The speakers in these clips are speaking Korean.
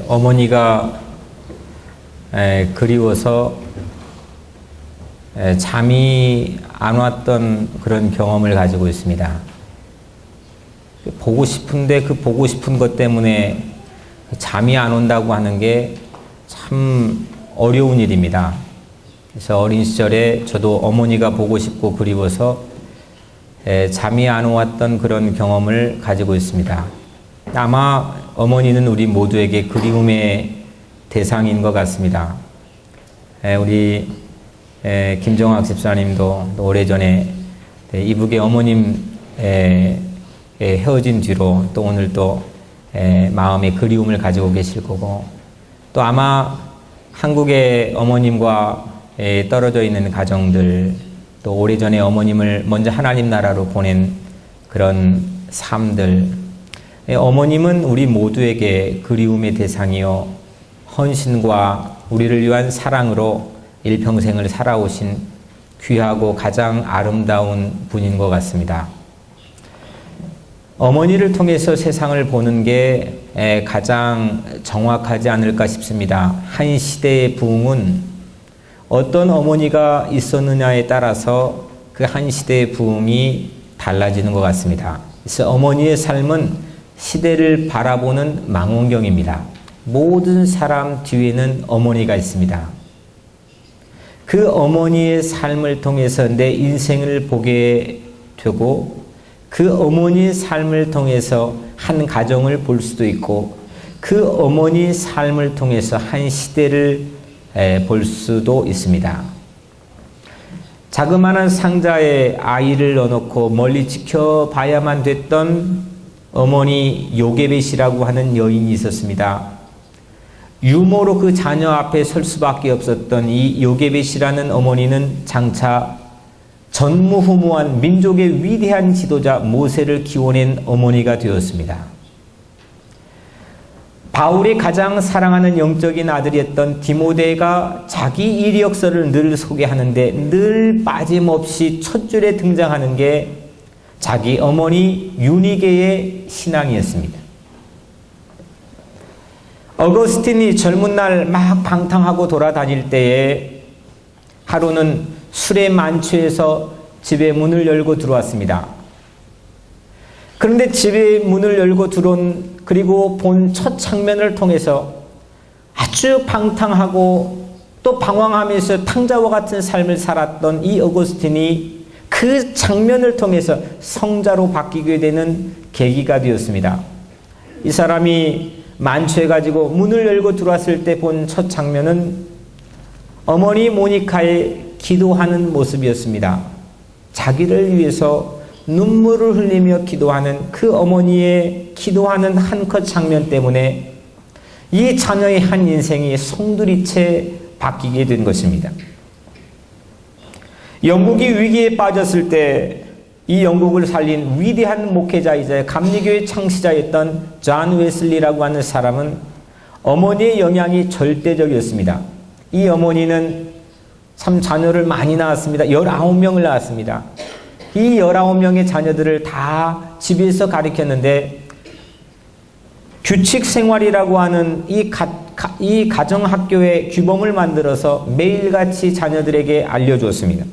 어머니가 그리워서 잠이 안 왔던 그런 경험을 가지고 있습니다. 보고 싶은데 그 보고 싶은 것 때문에 잠이 안 온다고 하는 게 참 어려운 일입니다. 그래서 어린 시절에 저도 어머니가 보고 싶고 그리워서 잠이 안 왔던 그런 경험을 가지고 있습니다. 아마 어머니는 우리 모두에게 그리움의 대상인 것 같습니다. 우리 김정학 집사님도 오래전에 이북의 어머님 헤어진 뒤로 또 오늘 또 마음의 그리움을 가지고 계실 거고, 또 아마 한국의 어머님과 떨어져 있는 가정들, 또 오래전에 어머님을 먼저 하나님 나라로 보낸 그런 삶들, 어머님은 우리 모두에게 그리움의 대상이요 헌신과 우리를 위한 사랑으로 일평생을 살아오신 귀하고 가장 아름다운 분인 것 같습니다. 어머니를 통해서 세상을 보는 게 가장 정확하지 않을까 싶습니다. 한 시대의 부흥은 어떤 어머니가 있었느냐에 따라서 그 한 시대의 부흥이 달라지는 것 같습니다. 그래서 어머니의 삶은 시대를 바라보는 망원경입니다. 모든 사람 뒤에는 어머니가 있습니다. 그 어머니의 삶을 통해서 내 인생을 보게 되고, 그 어머니의 삶을 통해서 한 가정을 볼 수도 있고, 그 어머니의 삶을 통해서 한 시대를 볼 수도 있습니다. 자그마한 상자에 아이를 넣어놓고 멀리 지켜봐야만 됐던 어머니 요게벳이라고 하는 여인이 있었습니다. 유모로 그 자녀 앞에 설 수밖에 없었던 이 요게벳이라는 어머니는 장차 전무후무한 민족의 위대한 지도자 모세를 키워낸 어머니가 되었습니다. 바울이 가장 사랑하는 영적인 아들이었던 디모데가 자기 이력서를 늘 소개하는데 늘 빠짐없이 첫 줄에 등장하는 게 자기 어머니 유니게의 신앙이었습니다. 어거스틴이 젊은 날 막 방탕하고 돌아다닐 때에 하루는 술에 만취해서 집에 문을 열고 들어왔습니다. 그런데 집에 문을 열고 들어온 그리고 본 첫 장면을 통해서 아주 방탕하고 또 방황하면서 탕자와 같은 삶을 살았던 이 어거스틴이 그 장면을 통해서 성자로 바뀌게 되는 계기가 되었습니다. 이 사람이 만취해가지고 문을 열고 들어왔을 때 본 첫 장면은 어머니 모니카의 기도하는 모습이었습니다. 자기를 위해서 눈물을 흘리며 기도하는 그 어머니의 기도하는 한 컷 장면 때문에 이 자녀의 한 인생이 송두리째 바뀌게 된 것입니다. 영국이 위기에 빠졌을 때 이 영국을 살린 위대한 목회자이자 감리교의 창시자였던 존 웨슬리라고 하는 사람은 어머니의 영향이 절대적이었습니다. 이 어머니는 참 자녀를 많이 낳았습니다. 19명을 낳았습니다. 이 19명의 자녀들을 다 집에서 가르쳤는데 규칙 생활이라고 하는 이 가정학교의 규범을 만들어서 매일같이 자녀들에게 알려주었습니다.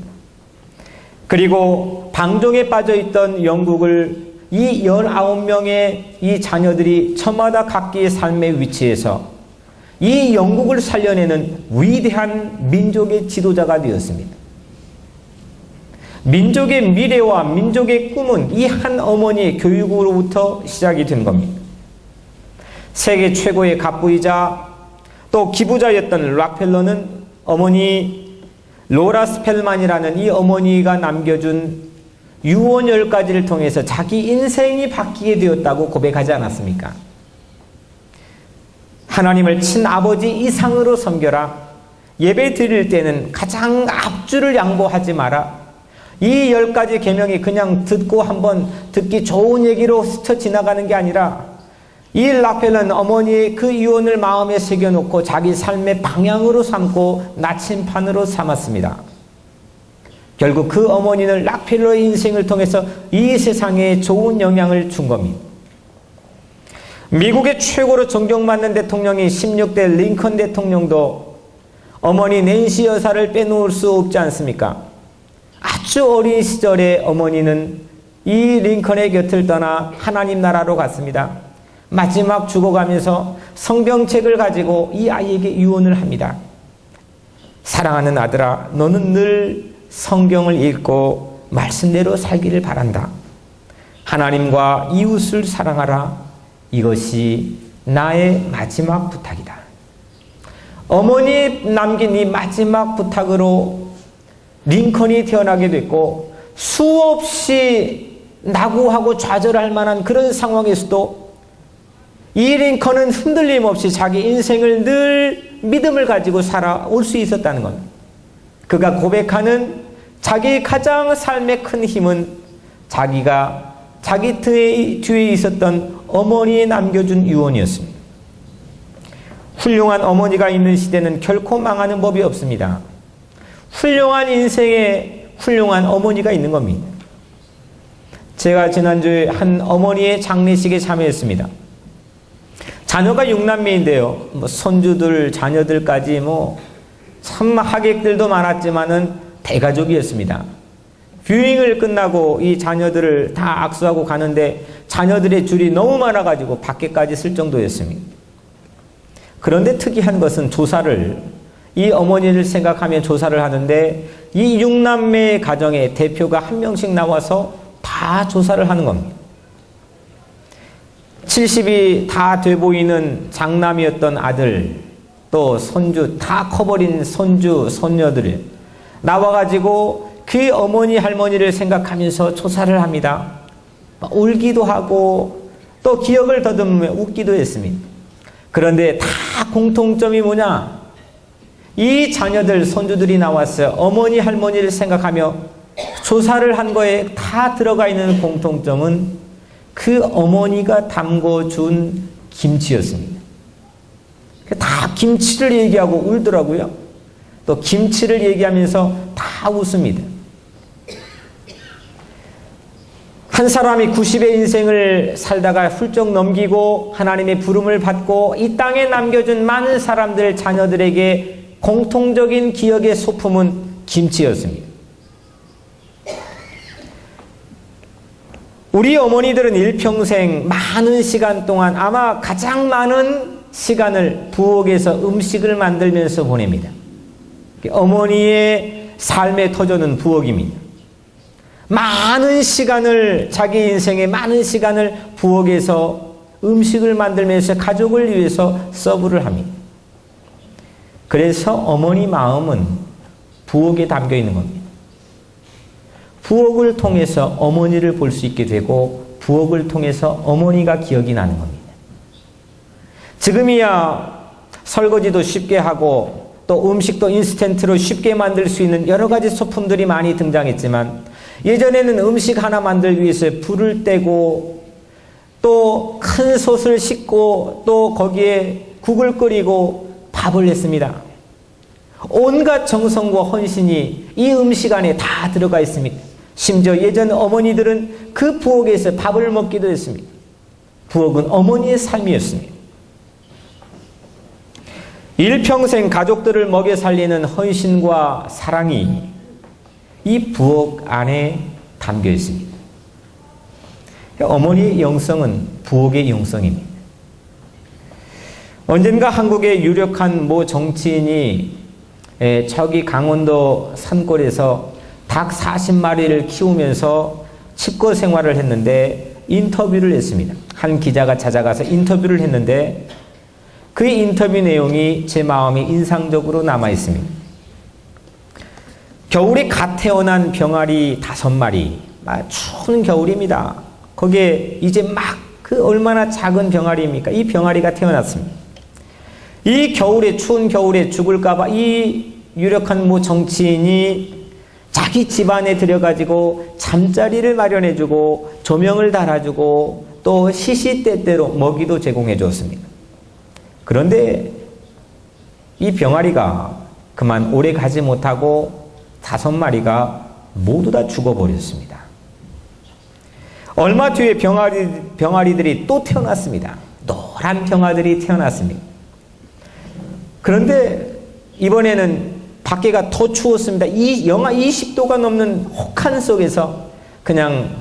그리고 방종에 빠져있던 영국을 이 19명의 이 자녀들이 저마다 각기의 삶의 위치에서 이 영국을 살려내는 위대한 민족의 지도자가 되었습니다. 민족의 미래와 민족의 꿈은 이 한 어머니의 교육으로부터 시작이 된 겁니다. 세계 최고의 갑부이자 또 기부자였던 락펠러는 어머니 로라 스펠만이라는 이 어머니가 남겨준 유언 10가지를 통해서 자기 인생이 바뀌게 되었다고 고백하지 않았습니까? 하나님을 친아버지 이상으로 섬겨라. 예배 드릴 때는 가장 앞줄을 양보하지 마라. 이 10가지 계명이 그냥 듣고 한번 듣기 좋은 얘기로 스쳐 지나가는 게 아니라 이 락펠러는 어머니의 그 유언을 마음에 새겨놓고 자기 삶의 방향으로 삼고 나침판으로 삼았습니다. 결국 그 어머니는 락펠러의 인생을 통해서 이 세상에 좋은 영향을 준 겁니다. 미국의 최고로 존경받는 대통령이 16대 링컨 대통령도 어머니 낸시 여사를 빼놓을 수 없지 않습니까? 아주 어린 시절에 어머니는 이 링컨의 곁을 떠나 하나님 나라로 갔습니다. 마지막 죽어가면서 성경책을 가지고 이 아이에게 유언을 합니다. 사랑하는 아들아, 너는 늘 성경을 읽고 말씀대로 살기를 바란다. 하나님과 이웃을 사랑하라. 이것이 나의 마지막 부탁이다. 어머니 남긴 이 마지막 부탁으로 링컨이 태어나게 됐고, 수없이 낙오하고 좌절할 만한 그런 상황에서도 이 링컨은 흔들림 없이 자기 인생을 늘 믿음을 가지고 살아올 수 있었다는 겁니다. 그가 고백하는 자기 가장 삶의 큰 힘은 자기가 자기 뒤에 있었던 어머니의 남겨준 유언이었습니다. 훌륭한 어머니가 있는 시대는 결코 망하는 법이 없습니다. 훌륭한 인생에 훌륭한 어머니가 있는 겁니다. 제가 지난주에 한 어머니의 장례식에 참여했습니다. 자녀가 6남매인데요. 손주들, 자녀들까지 참 하객들도 많았지만은 대가족이었습니다. 뷰잉을 끝나고 이 자녀들을 다 악수하고 가는데 자녀들의 줄이 너무 많아가지고 밖에까지 쓸 정도였습니다. 그런데 특이한 것은 조사를, 이 어머니를 생각하며 조사를 하는데 이 6남매의 가정의 대표가 한 명씩 나와서 다 조사를 하는 겁니다. 70이 다 돼 보이는 장남이었던 아들, 또 손주, 다 커버린 손주, 손녀들 나와가지고 그 어머니, 할머니를 생각하면서 조사를 합니다. 울기도 하고 또 기억을 더듬으며 웃기도 했습니다. 그런데 다 공통점이 뭐냐? 이 자녀들, 손주들이 나왔어요. 어머니, 할머니를 생각하며 조사를 한 거에 다 들어가 있는 공통점은 그 어머니가 담궈준 김치였습니다. 다 김치를 얘기하고 울더라고요. 또 김치를 얘기하면서 다 웃습니다. 한 사람이 90의 인생을 살다가 훌쩍 넘기고 하나님의 부름을 받고 이 땅에 남겨준 많은 사람들, 자녀들에게 공통적인 기억의 소품은 김치였습니다. 우리 어머니들은 일평생 많은 시간 동안 아마 가장 많은 시간을 부엌에서 음식을 만들면서 보냅니다. 어머니의 삶의 터전은 부엌입니다. 많은 시간을, 자기 인생의 많은 시간을 부엌에서 음식을 만들면서 가족을 위해서 서브를 합니다. 그래서 어머니 마음은 부엌에 담겨 있는 겁니다. 부엌을 통해서 어머니를 볼 수 있게 되고 부엌을 통해서 어머니가 기억이 나는 겁니다. 지금이야 설거지도 쉽게 하고 또 음식도 인스턴트로 쉽게 만들 수 있는 여러 가지 소품들이 많이 등장했지만 예전에는 음식 하나 만들기 위해서 불을 떼고 또 큰 솥을 싣고 또 거기에 국을 끓이고 밥을 했습니다. 온갖 정성과 헌신이 이 음식 안에 다 들어가 있습니다. 심지어 예전 어머니들은 그 부엌에서 밥을 먹기도 했습니다. 부엌은 어머니의 삶이었습니다. 일평생 가족들을 먹여 살리는 헌신과 사랑이 이 부엌 안에 담겨 있습니다. 어머니의 영성은 부엌의 영성입니다. 언젠가 한국의 유력한 모 정치인이 저기 강원도 산골에서 닭 40마리를 키우면서 칩거 생활을 했는데 인터뷰를 했습니다. 한 기자가 찾아가서 인터뷰를 했는데 그 인터뷰 내용이 제 마음에 인상적으로 남아 있습니다. 겨울에 갓 태어난 병아리 5마리, 추운 겨울입니다. 거기에 이제 막 그 얼마나 작은 병아리입니까? 이 병아리가 태어났습니다. 이 겨울에, 추운 겨울에 죽을까봐 이 유력한 모 정치인이 자기 집안에 들여가지고 잠자리를 마련해주고 조명을 달아주고 또 시시때때로 먹이도 제공해 주었습니다. 그런데 이 병아리가 그만 오래 가지 못하고 5마리가 모두 다 죽어버렸습니다. 얼마 뒤에 병아리들이 또 태어났습니다. 털털한 병아들이 태어났습니다. 그런데 이번에는 밖에가 더 추웠습니다. 영하 20도가 넘는 혹한 속에서 그냥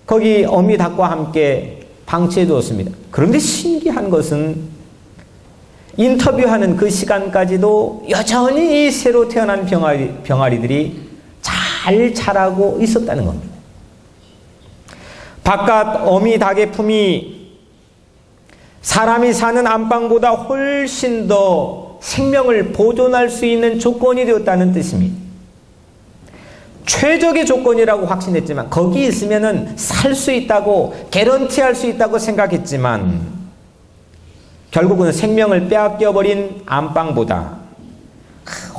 거기 어미 닭과 함께 방치해 두었습니다. 그런데 신기한 것은 인터뷰하는 그 시간까지도 여전히 이 새로 태어난 병아리들이 잘 자라고 있었다는 겁니다. 바깥 어미 닭의 품이 사람이 사는 안방보다 훨씬 더 생명을 보존할 수 있는 조건이 되었다는 뜻입니다. 최적의 조건이라고 확신했지만 거기 있으면은 살 수 있다고 개런티할 수 있다고 생각했지만 결국은 생명을 빼앗겨버린 안방보다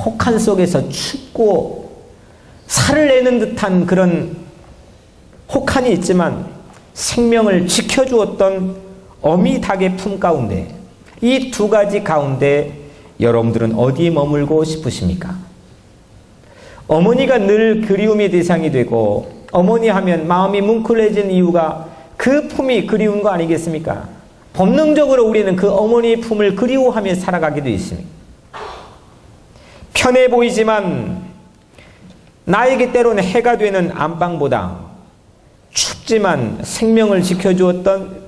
혹한 속에서 춥고 살을 내는 듯한 그런 혹한이 있지만 생명을 지켜주었던 어미 닭의 품 가운데 이 두 가지 가운데 여러분들은 어디에 머물고 싶으십니까? 어머니가 늘 그리움의 대상이 되고 어머니 하면 마음이 뭉클해진 이유가 그 품이 그리운 거 아니겠습니까? 본능적으로 우리는 그 어머니의 품을 그리워하며 살아가게 되어 있습니다. 편해 보이지만 나에게 때로는 해가 되는 안방보다 춥지만 생명을 지켜주었던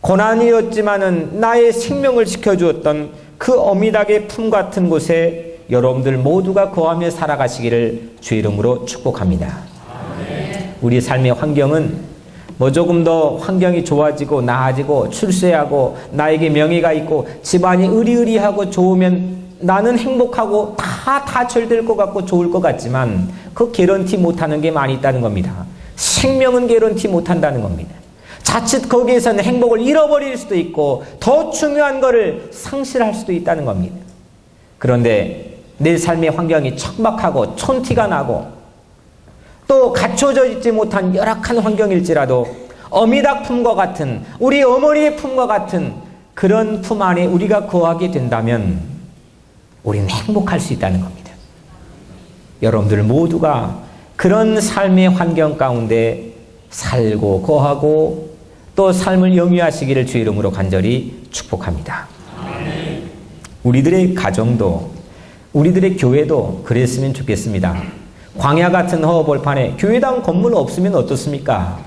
고난이었지만은 나의 생명을 지켜주었던 그 어미닭의 품 같은 곳에 여러분들 모두가 거하며 살아가시기를 주의 이름으로 축복합니다. 우리 삶의 환경은 뭐 조금 더 환경이 좋아지고 나아지고 출세하고 나에게 명예가 있고 집안이 의리의리하고 좋으면 나는 행복하고 다 잘 될 것 같고 좋을 것 같지만 그 개런티 못하는 게 많이 있다는 겁니다. 생명은 개런티 못한다는 겁니다. 자칫 거기에서는 행복을 잃어버릴 수도 있고 더 중요한 것을 상실할 수도 있다는 겁니다. 그런데 내 삶의 환경이 척박하고 촌티가 나고 또 갖춰져 있지 못한 열악한 환경일지라도 어미닭 품과 같은 우리 어머니의 품과 같은 그런 품 안에 우리가 거하게 된다면 우리는 행복할 수 있다는 겁니다. 여러분들 모두가 그런 삶의 환경 가운데 살고 거하고 또 삶을 영위하시기를 주의 이름으로 간절히 축복합니다. 우리들의 가정도 우리들의 교회도 그랬으면 좋겠습니다. 광야 같은 허허벌판에 교회당 건물 없으면 어떻습니까?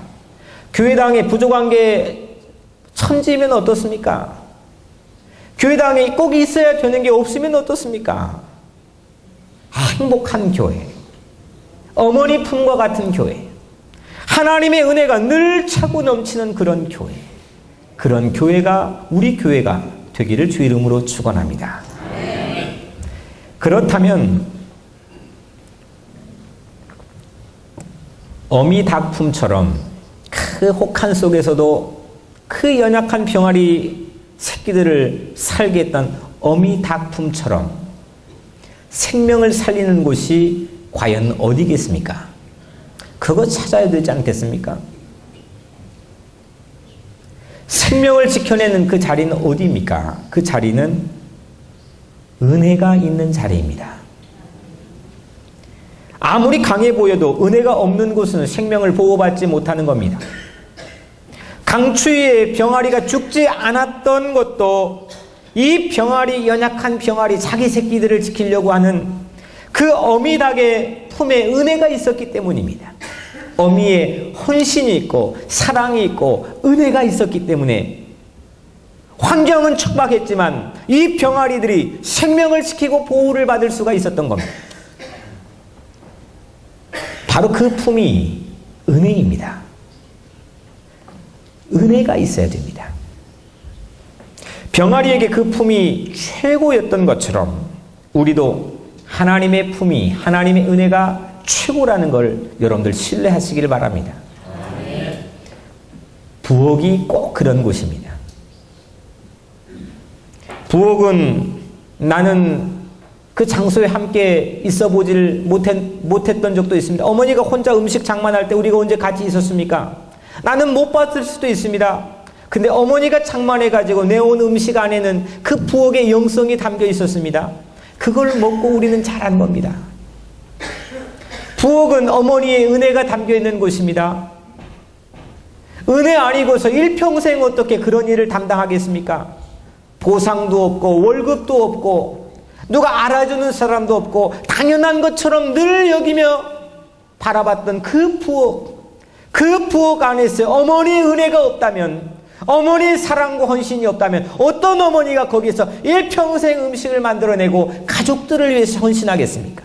교회당에 부족한 게 천지면 어떻습니까? 교회당에 꼭 있어야 되는 게 없으면 어떻습니까? 행복한 교회, 어머니 품과 같은 교회, 하나님의 은혜가 늘 차고 넘치는 그런 교회, 그런 교회가 우리 교회가 되기를 주 이름으로 축원합니다. 그렇다면 어미 닭품처럼 그 혹한 속에서도 그 연약한 병아리 새끼들을 살게 했던 어미 닭품처럼 생명을 살리는 곳이 과연 어디겠습니까? 그거 찾아야 되지 않겠습니까? 생명을 지켜내는 그 자리는 어디입니까? 그 자리는 은혜가 있는 자리입니다. 아무리 강해 보여도 은혜가 없는 곳은 생명을 보호받지 못하는 겁니다. 강추위에 병아리가 죽지 않았던 것도 이 병아리, 연약한 병아리, 자기 새끼들을 지키려고 하는 그 어미닭의 품에 은혜가 있었기 때문입니다. 어미의 헌신이 있고 사랑이 있고 은혜가 있었기 때문에 환경은 척박했지만 이 병아리들이 생명을 지키고 보호를 받을 수가 있었던 겁니다. 바로 그 품이 은혜입니다. 은혜가 있어야 됩니다. 병아리에게 그 품이 최고였던 것처럼 우리도 하나님의 품이, 하나님의 은혜가 최고라는 걸 여러분들 신뢰하시기를 바랍니다. 부엌이 꼭 그런 곳입니다. 부엌은 나는 그 장소에 함께 있어 보질 못했던 적도 있습니다. 어머니가 혼자 음식 장만할 때 우리가 언제 같이 있었습니까? 나는 못 봤을 수도 있습니다. 근데 어머니가 장만해가지고 내온 음식 안에는 그 부엌의 영성이 담겨 있었습니다. 그걸 먹고 우리는 자란 겁니다. 부엌은 어머니의 은혜가 담겨 있는 곳입니다. 은혜 아니고서 일평생 어떻게 그런 일을 담당하겠습니까? 보상도 없고 월급도 없고 누가 알아주는 사람도 없고 당연한 것처럼 늘 여기며 바라봤던 그 부엌 안에서 어머니의 은혜가 없다면, 어머니의 사랑과 헌신이 없다면 어떤 어머니가 거기서 일평생 음식을 만들어내고 가족들을 위해서 헌신하겠습니까?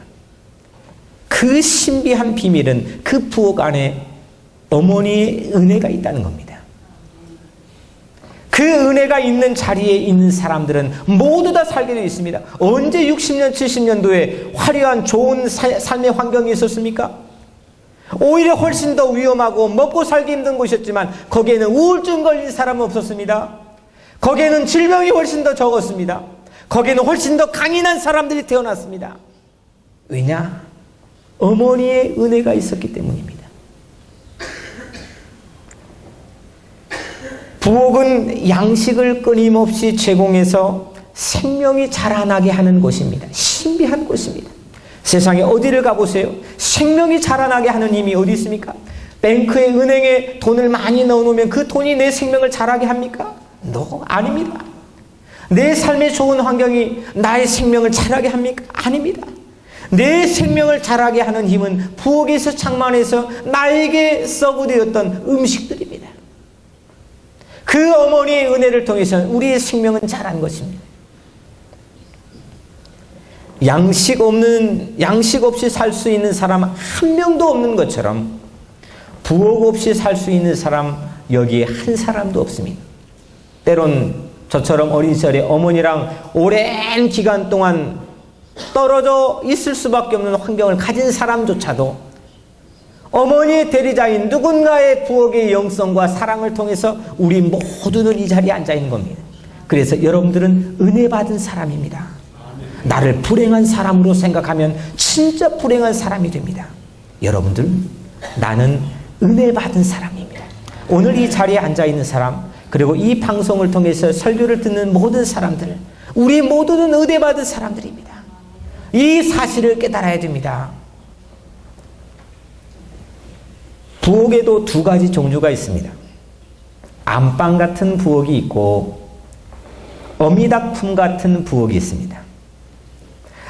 그 신비한 비밀은 그 부엌 안에 어머니의 은혜가 있다는 겁니다. 그 은혜가 있는 자리에 있는 사람들은 모두 다 살게 되어 있습니다. 언제 60년, 70년도에 화려한 좋은 삶의 환경이 있었습니까? 오히려 훨씬 더 위험하고 먹고 살기 힘든 곳이었지만 거기에는 우울증 걸린 사람은 없었습니다. 거기에는 질병이 훨씬 더 적었습니다. 거기에는 훨씬 더 강인한 사람들이 태어났습니다. 왜냐? 어머니의 은혜가 있었기 때문입니다. 부엌은 양식을 끊임없이 제공해서 생명이 자라나게 하는 곳입니다. 신비한 곳입니다. 세상에 어디를 가보세요. 생명이 자라나게 하는 힘이 어디 있습니까? 뱅크에, 은행에 돈을 많이 넣어놓으면 그 돈이 내 생명을 자라게 합니까? 아닙니다. 내 삶의 좋은 환경이 나의 생명을 자라게 합니까? 아닙니다. 내 생명을 자라게 하는 힘은 부엌에서 창만해서 나에게 서브되었던 음식들입니다. 그 어머니의 은혜를 통해서 우리의 생명은 자란 것입니다. 양식 없이 살 수 있는 사람 한 명도 없는 것처럼 부엌 없이 살 수 있는 사람 여기에 한 사람도 없습니다. 때론 저처럼 어린 시절에 어머니랑 오랜 기간 동안 떨어져 있을 수밖에 없는 환경을 가진 사람조차도 어머니의 대리자인 누군가의 부엌의 영성과 사랑을 통해서 우리 모두는 이 자리에 앉아 있는 겁니다. 그래서 여러분들은 은혜 받은 사람입니다. 나를 불행한 사람으로 생각하면 진짜 불행한 사람이 됩니다. 여러분들, 나는 은혜 받은 사람입니다. 오늘 이 자리에 앉아 있는 사람, 그리고 이 방송을 통해서 설교를 듣는 모든 사람들, 우리 모두는 은혜 받은 사람들입니다. 이 사실을 깨달아야 됩니다. 부엌에도 두 가지 종류가 있습니다. 안방 같은 부엌이 있고 어미닭품 같은 부엌이 있습니다.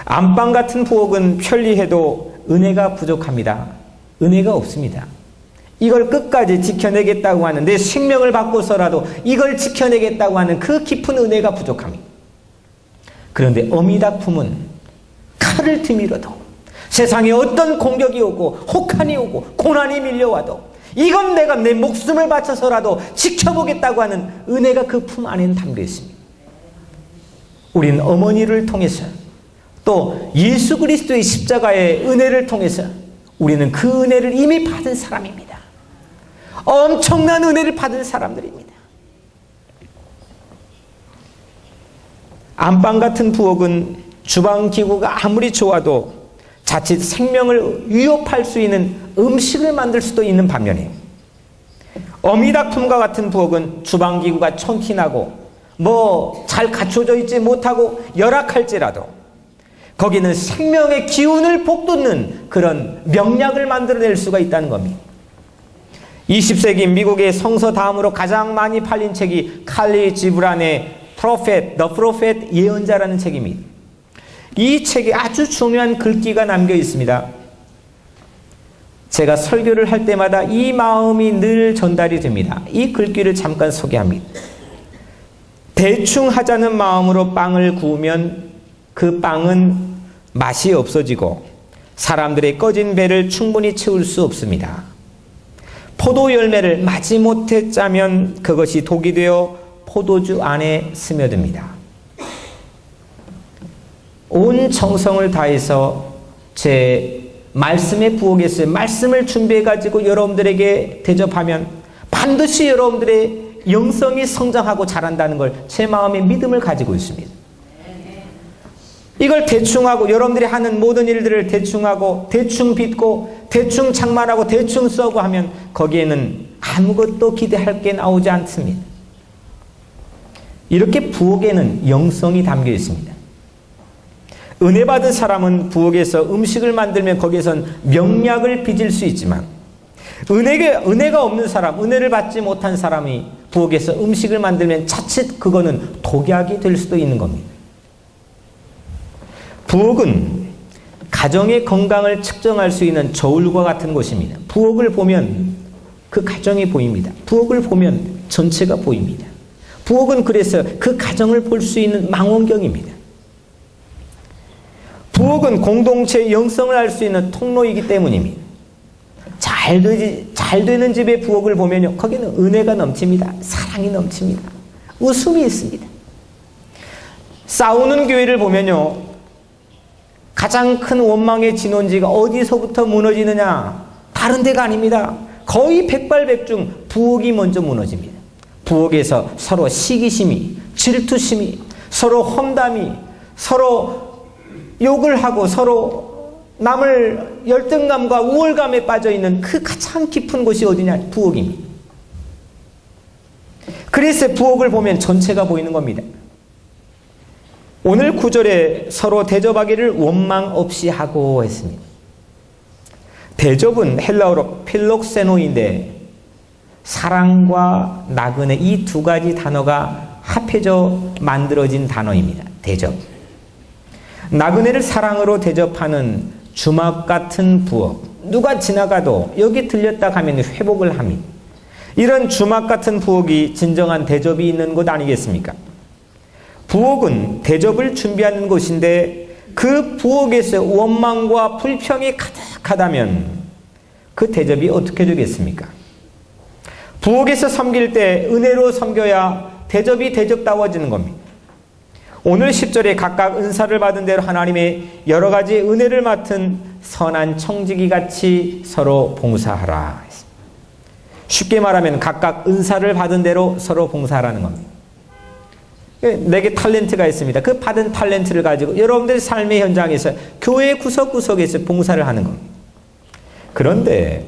안방 같은 부엌은 편리해도 은혜가 부족합니다. 은혜가 없습니다. 이걸 끝까지 지켜내겠다고 하는, 내 생명을 바꿔서라도 이걸 지켜내겠다고 하는 그 깊은 은혜가 부족합니다. 그런데 어미닭품은 칼을 들이밀어도 세상에 어떤 공격이 오고 혹한이 오고 고난이 밀려와도 이건 내가 내 목숨을 바쳐서라도 지켜보겠다고 하는 은혜가 그 품 안에는 담겨 있습니다. 우리는 어머니를 통해서 또 예수 그리스도의 십자가의 은혜를 통해서 우리는 그 은혜를 이미 받은 사람입니다. 엄청난 은혜를 받은 사람들입니다. 안방 같은 부엌은 주방 기구가 아무리 좋아도 자칫 생명을 위협할 수 있는 음식을 만들 수도 있는 반면에 어미닭품과 같은 부엌은 주방 기구가 촌티나고 잘 갖춰져 있지 못하고 열악할지라도 거기는 생명의 기운을 북돋는 그런 명약을 만들어낼 수가 있다는 겁니다. 20세기 미국의 성서 다음으로 가장 많이 팔린 책이 칼리 지브란의 The Prophet, 예언자라는 책입니다. 이 책에 아주 중요한 글귀가 남겨 있습니다. 제가 설교를 할 때마다 이 마음이 늘 전달이 됩니다. 이 글귀를 잠깐 소개합니다. 대충 하자는 마음으로 빵을 구우면 그 빵은 맛이 없어지고 사람들의 꺼진 배를 충분히 채울 수 없습니다. 포도 열매를 마지못해 짜면 그것이 독이 되어 포도주 안에 스며듭니다. 온 정성을 다해서 제 말씀의 부엌에서 말씀을 준비해가지고 여러분들에게 대접하면 반드시 여러분들의 영성이 성장하고 자란다는 걸 제 마음의 믿음을 가지고 있습니다. 이걸 대충 하고 여러분들이 하는 모든 일들을 대충 하고 대충 빚고 대충 장만하고 대충 써고 하면 거기에는 아무것도 기대할 게 나오지 않습니다. 이렇게 부엌에는 영성이 담겨 있습니다. 은혜 받은 사람은 부엌에서 음식을 만들면 거기에선 명약을 빚을 수 있지만 은혜가 없는 사람, 은혜를 받지 못한 사람이 부엌에서 음식을 만들면 자칫 그거는 독약이 될 수도 있는 겁니다. 부엌은 가정의 건강을 측정할 수 있는 저울과 같은 곳입니다. 부엌을 보면 그 가정이 보입니다. 부엌을 보면 전체가 보입니다. 부엌은 그래서 그 가정을 볼 수 있는 망원경입니다. 부엌은 공동체의 영성을 알 수 있는 통로이기 때문입니다. 잘 되는 집의 부엌을 보면요, 거기는 은혜가 넘칩니다. 사랑이 넘칩니다. 웃음이 있습니다. 싸우는 교회를 보면요, 가장 큰 원망의 진원지가 어디서부터 무너지느냐? 다른 데가 아닙니다. 거의 백발백중 부엌이 먼저 무너집니다. 부엌에서 서로 시기심이, 질투심이, 서로 험담이, 서로 욕을 하고 서로 남을 열등감과 우월감에 빠져있는 그 가장 깊은 곳이 어디냐? 부엌입니다. 그래서 부엌을 보면 전체가 보이는 겁니다. 오늘 9절에 서로 대접하기를 원망 없이 하고 했습니다. 대접은 헬라어로 필록세노인데 사랑과 나그네 이 두 가지 단어가 합해져 만들어진 단어입니다. 대접. 나그네를 사랑으로 대접하는 주막 같은 부엌. 누가 지나가도 여기 들렸다 하면 회복을 합니다. 이런 주막 같은 부엌이 진정한 대접이 있는 곳 아니겠습니까? 부엌은 대접을 준비하는 곳인데 그 부엌에서 원망과 불평이 가득하다면 그 대접이 어떻게 되겠습니까? 부엌에서 섬길 때 은혜로 섬겨야 대접이 대접다워지는 겁니다. 오늘 10절에 각각 은사를 받은 대로 하나님의 여러 가지 은혜를 맡은 선한 청지기 같이 서로 봉사하라. 쉽게 말하면 각각 은사를 받은 대로 서로 봉사하라는 겁니다. 내게 탤런트가 있습니다. 그 받은 탤런트를 가지고 여러분들 삶의 현장에서 교회 구석구석에서 봉사를 하는 겁니다. 그런데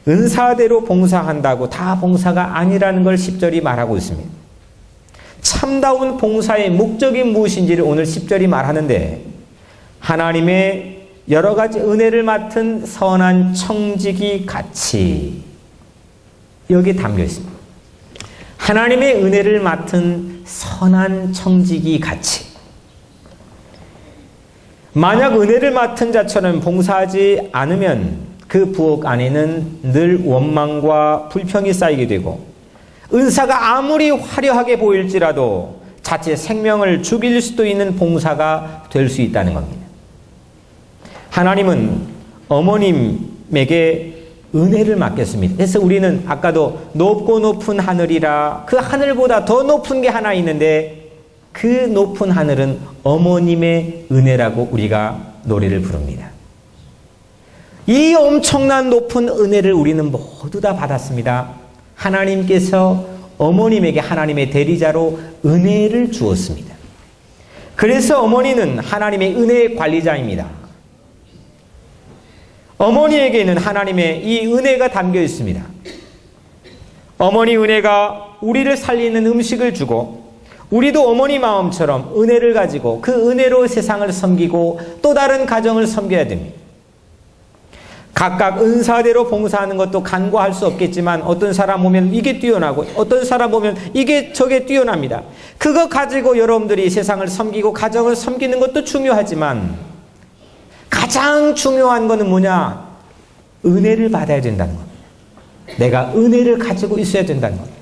은사대로 봉사한다고 다 봉사가 아니라는 걸 10절이 말하고 있습니다. 참다운 봉사의 목적이 무엇인지를 오늘 10절이 말하는데 하나님의 여러 가지 은혜를 맡은 선한 청지기 같이 여기 담겨 있습니다. 하나님의 은혜를 맡은 선한 청지기 같이. 만약 은혜를 맡은 자처럼 봉사하지 않으면 그 부엌 안에는 늘 원망과 불평이 쌓이게 되고 은사가 아무리 화려하게 보일지라도 자칫 생명을 죽일 수도 있는 봉사가 될 수 있다는 겁니다. 하나님은 어머님에게 은혜를 맡겼습니다. 그래서 우리는 아까도 높고 높은 하늘이라 그 하늘보다 더 높은 게 하나 있는데 그 높은 하늘은 어머님의 은혜라고 우리가 노래를 부릅니다. 이 엄청난 높은 은혜를 우리는 모두 다 받았습니다. 하나님께서 어머님에게 하나님의 대리자로 은혜를 주었습니다. 그래서 어머니는 하나님의 은혜의 관리자입니다. 어머니에게는 하나님의 이 은혜가 담겨 있습니다. 어머니 은혜가 우리를 살리는 음식을 주고 우리도 어머니 마음처럼 은혜를 가지고 그 은혜로 세상을 섬기고 또 다른 가정을 섬겨야 됩니다. 각각 은사대로 봉사하는 것도 간과할 수 없겠지만 어떤 사람 보면 이게 뛰어나고 어떤 사람 보면 이게 저게 뛰어납니다. 그거 가지고 여러분들이 세상을 섬기고 가정을 섬기는 것도 중요하지만 가장 중요한 것은 뭐냐? 은혜를 받아야 된다는 겁니다. 내가 은혜를 가지고 있어야 된다는 겁니다.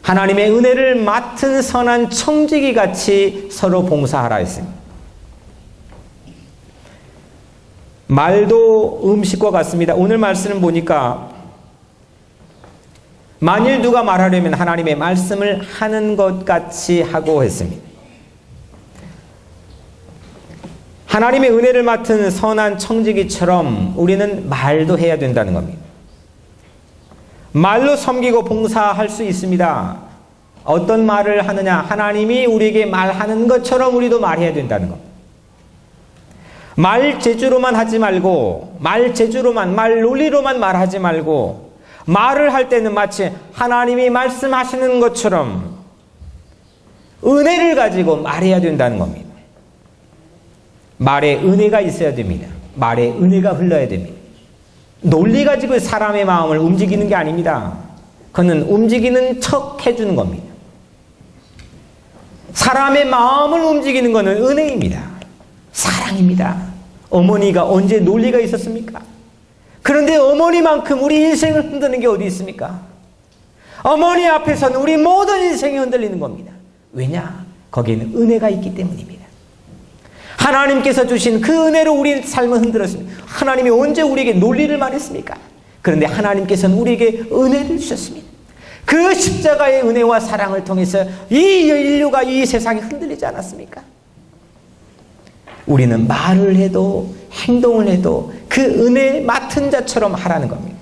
하나님의 은혜를 맡은 선한 청지기 같이 서로 봉사하라 했습니다. 말도 음식과 같습니다. 오늘 말씀을 보니까 만일 누가 말하려면 하나님의 말씀을 하는 것 같이 하고 했습니다. 하나님의 은혜를 맡은 선한 청지기처럼 우리는 말도 해야 된다는 겁니다. 말로 섬기고 봉사할 수 있습니다. 어떤 말을 하느냐? 하나님이 우리에게 말하는 것처럼 우리도 말해야 된다는 겁니다. 말 재주로만 하지 말고 말 논리로만 말하지 말고 말을 할 때는 마치 하나님이 말씀하시는 것처럼 은혜를 가지고 말해야 된다는 겁니다. 말에 은혜가 있어야 됩니다. 말에 은혜가 흘러야 됩니다. 논리 가지고 사람의 마음을 움직이는 게 아닙니다. 그는 움직이는 척 해주는 겁니다. 사람의 마음을 움직이는 것은 은혜입니다. 사랑입니다. 어머니가 언제 논리가 있었습니까? 그런데 어머니만큼 우리 인생을 흔드는 게 어디 있습니까? 어머니 앞에서는 우리 모든 인생이 흔들리는 겁니다. 왜냐? 거기에는 은혜가 있기 때문입니다. 하나님께서 주신 그 은혜로 우리 삶을 흔들었습니다. 하나님이 언제 우리에게 논리를 말했습니까? 그런데 하나님께서는 우리에게 은혜를 주셨습니다. 그 십자가의 은혜와 사랑을 통해서 이 인류가 이 세상이 흔들리지 않았습니까? 우리는 말을 해도 행동을 해도 그 은혜 맡은 자처럼 하라는 겁니다.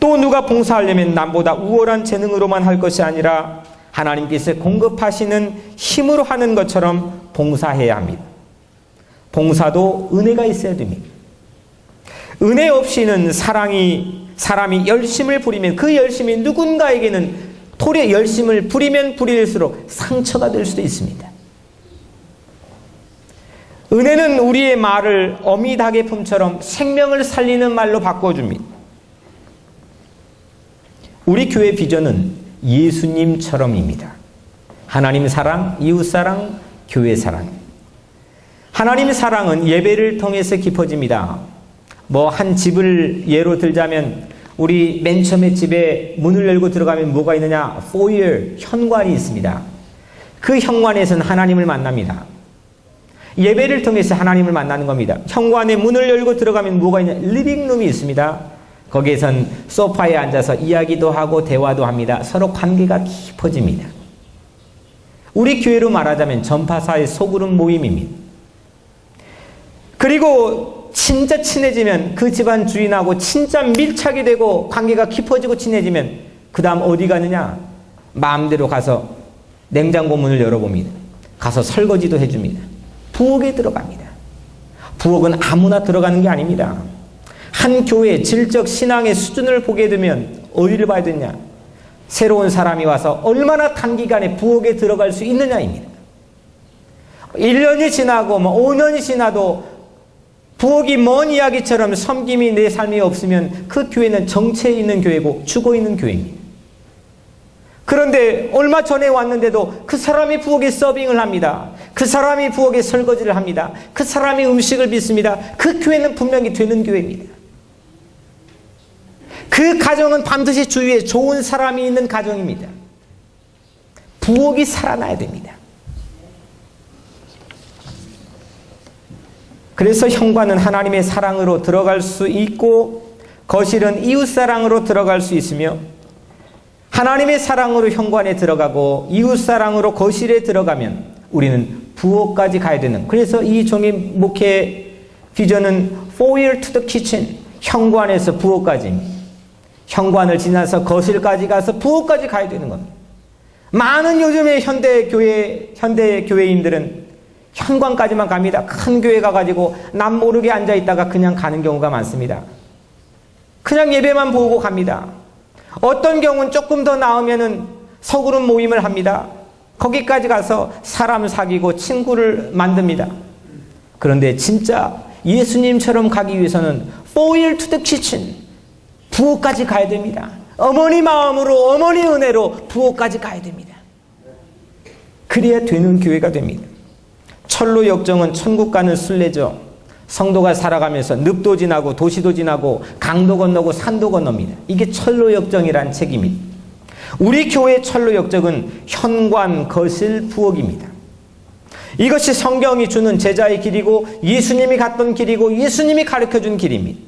또 누가 봉사하려면 남보다 우월한 재능으로만 할 것이 아니라 하나님께서 공급하시는 힘으로 하는 것처럼 봉사해야 합니다. 봉사도 은혜가 있어야 됩니다. 은혜 없이는 사람이 열심을 부리면 그 열심이 누군가에게는 토리의 열심을 부리면 부릴수록 상처가 될 수도 있습니다. 은혜는 우리의 말을 어미다개품처럼 생명을 살리는 말로 바꿔줍니다. 우리 교회 비전은 예수님처럼입니다. 하나님 사랑, 이웃 사랑, 교회 사랑. 하나님의 사랑은 예배를 통해서 깊어집니다. 한 집을 예로 들자면 우리 맨 처음에 집에 문을 열고 들어가면 뭐가 있느냐? foyer, 현관이 있습니다. 그 현관에서는 하나님을 만납니다. 예배를 통해서 하나님을 만나는 겁니다. 현관에 문을 열고 들어가면 뭐가 있냐? 리빙룸이 있습니다. 거기에선 소파에 앉아서 이야기도 하고 대화도 합니다. 서로 관계가 깊어집니다. 우리 교회로 말하자면 전파사의 소그룹 모임입니다. 그리고 진짜 친해지면 그 집안 주인하고 진짜 밀착이 되고 관계가 깊어지고 친해지면 그 다음 어디 가느냐? 마음대로 가서 냉장고 문을 열어봅니다. 가서 설거지도 해줍니다. 부엌에 들어갑니다. 부엌은 아무나 들어가는 게 아닙니다. 한 교회의 질적 신앙의 수준을 보게 되면 어디를 봐야 되냐? 새로운 사람이 와서 얼마나 단기간에 부엌에 들어갈 수 있느냐입니다. 1년이 지나고 5년이 지나도 부엌이 먼 이야기처럼 섬김이 내 삶에 없으면 그 교회는 정체에 있는 교회고 죽어있는 교회입니다. 그런데 얼마 전에 왔는데도 그 사람이 부엌에 서빙을 합니다. 그 사람이 부엌에 설거지를 합니다. 그 사람이 음식을 빚습니다. 그 교회는 분명히 되는 교회입니다. 그 가정은 반드시 주위에 좋은 사람이 있는 가정입니다. 부엌이 살아나야 됩니다. 그래서 현관은 하나님의 사랑으로 들어갈 수 있고 거실은 이웃 사랑으로 들어갈 수 있으며 하나님의 사랑으로 현관에 들어가고 이웃 사랑으로 거실에 들어가면 우리는 부엌까지 가야 되는, 그래서 이 종의 목회 비전은 foyer to the kitchen, 현관에서 부엌까지입니다. 현관을 지나서 거실까지 가서 부엌까지 가야 되는 겁니다. 많은 요즘의 현대 교회인들은 현관까지만 갑니다. 큰 교회 가가지고 남 모르게 앉아있다가 그냥 가는 경우가 많습니다. 그냥 예배만 보고 갑니다. 어떤 경우는 조금 더 나으면은 소그룹 모임을 합니다. 거기까지 가서 사람 사귀고 친구를 만듭니다. 그런데 진짜 예수님처럼 가기 위해서는 foyer to the kitchen, 부엌까지 가야 됩니다. 어머니 마음으로, 어머니 은혜로 부엌까지 가야 됩니다. 그래야 되는 교회가 됩니다. 철로 역정은 천국 가는 순례죠. 성도가 살아가면서 늪도 지나고 도시도 지나고 강도 건너고 산도 건넙니다. 이게 철로 역정이란 책입니다. 우리 교회의 철로 역정은 현관, 거실, 부엌입니다. 이것이 성경이 주는 제자의 길이고 예수님이 갔던 길이고 예수님이 가르쳐준 길입니다.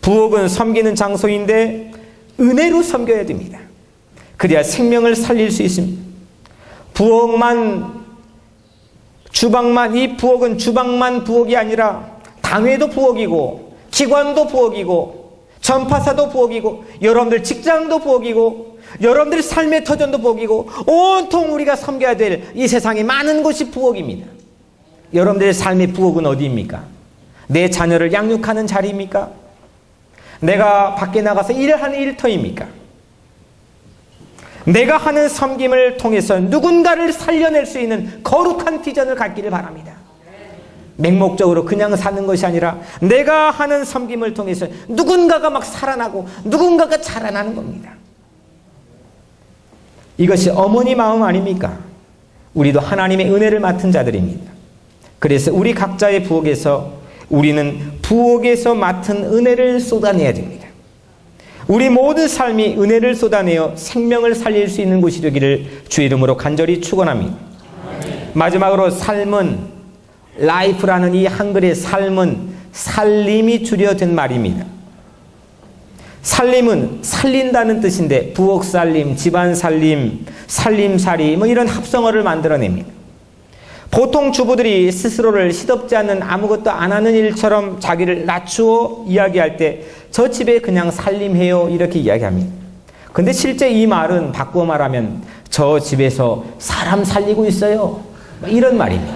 부엌은 섬기는 장소인데 은혜로 섬겨야 됩니다. 그래야 생명을 살릴 수 있습니다. 주방만, 이 부엌은 주방만 부엌이 아니라 당회도 부엌이고 기관도 부엌이고 전파사도 부엌이고 여러분들 직장도 부엌이고 여러분들 삶의 터전도 부엌이고 온통 우리가 섬겨야 될 이 세상의 많은 곳이 부엌입니다. 여러분들의 삶의 부엌은 어디입니까? 내 자녀를 양육하는 자리입니까? 내가 밖에 나가서 일하는 일터입니까? 내가 하는 섬김을 통해서 누군가를 살려낼 수 있는 거룩한 비전을 갖기를 바랍니다. 맹목적으로 그냥 사는 것이 아니라 내가 하는 섬김을 통해서 누군가가 막 살아나고 누군가가 자라나는 겁니다. 이것이 어머니 마음 아닙니까? 우리도 하나님의 은혜를 맡은 자들입니다. 그래서 우리 각자의 부엌에서 우리는 부엌에서 맡은 은혜를 쏟아내야 됩니다. 우리 모든 삶이 은혜를 쏟아내어 생명을 살릴 수 있는 곳이 되기를 주의 이름으로 간절히 축원합니다. 마지막으로 삶은, 라이프라는 이 한글의 삶은 살림이 줄여든 말입니다. 살림은 살린다는 뜻인데 부엌 살림, 집안 살림, 살림살이 이런 합성어를 만들어냅니다. 보통 주부들이 스스로를 시덥지 않는 아무것도 안 하는 일처럼 자기를 낮추어 이야기할 때 저 집에 그냥 살림해요 이렇게 이야기합니다. 근데 실제 이 말은 바꾸어 말하면 저 집에서 사람 살리고 있어요 이런 말입니다.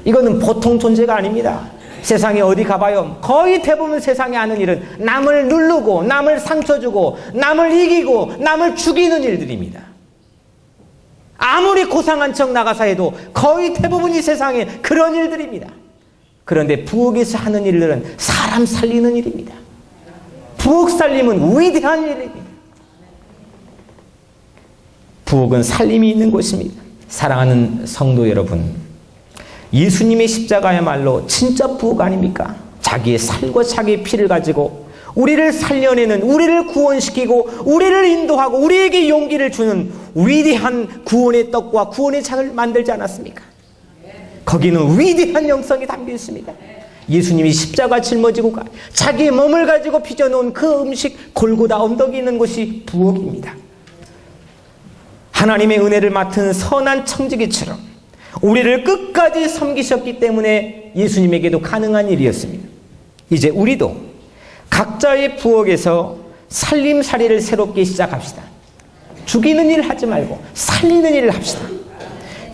이거는 보통 존재가 아닙니다. 세상에 어디 가봐요. 거의 대부분 세상에 하는 일은 남을 누르고 남을 상처 주고 남을 이기고 남을 죽이는 일들입니다. 아무리 고상한 척 나가서 해도 거의 대부분이 세상에 그런 일들입니다. 그런데 부엌에서 하는 일들은 사람 살리는 일입니다. 부엌 살림은 위대한 일입니다. 부엌은 살림이 있는 곳입니다. 사랑하는 성도 여러분, 예수님의 십자가야말로 진짜 부엌 아닙니까? 자기의 살과 자기의 피를 가지고 우리를 살려내는, 우리를 구원시키고 우리를 인도하고 우리에게 용기를 주는 위대한 구원의 떡과 구원의 잔을 만들지 않았습니까? 거기는 위대한 영성이 담겨 있습니다. 예수님이 십자가 짊어지고 자기의 몸을 가지고 빚어놓은 그 음식, 골고다 언덕이 있는 곳이 부엌입니다. 하나님의 은혜를 맡은 선한 청지기처럼 우리를 끝까지 섬기셨기 때문에 예수님에게도 가능한 일이었습니다. 이제 우리도 각자의 부엌에서 살림살이를 새롭게 시작합시다. 죽이는 일 하지 말고 살리는 일을 합시다.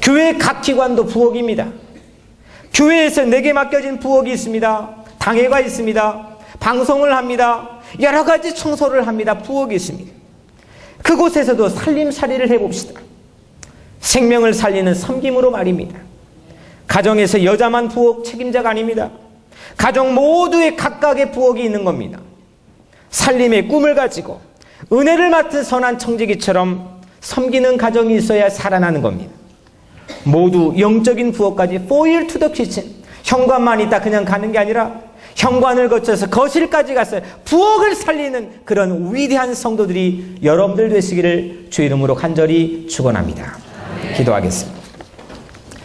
교회 각 기관도 부엌입니다. 교회에서 내게 맡겨진 부엌이 있습니다. 당회가 있습니다. 방송을 합니다. 여러 가지 청소를 합니다. 부엌이 있습니다. 그곳에서도 살림살이를 해봅시다. 생명을 살리는 섬김으로 말입니다. 가정에서 여자만 부엌 책임자가 아닙니다. 가정 모두의 각각의 부엌이 있는 겁니다. 살림의 꿈을 가지고 은혜를 맡은 선한 청지기처럼 섬기는 가정이 있어야 살아나는 겁니다. 모두 영적인 부엌까지 foil to the kitchen, 현관만 있다 그냥 가는 게 아니라 현관을 거쳐서 거실까지 가서 부엌을 살리는 그런 위대한 성도들이 여러분들 되시기를 주의 이름으로 간절히 축원합니다. 기도하겠습니다.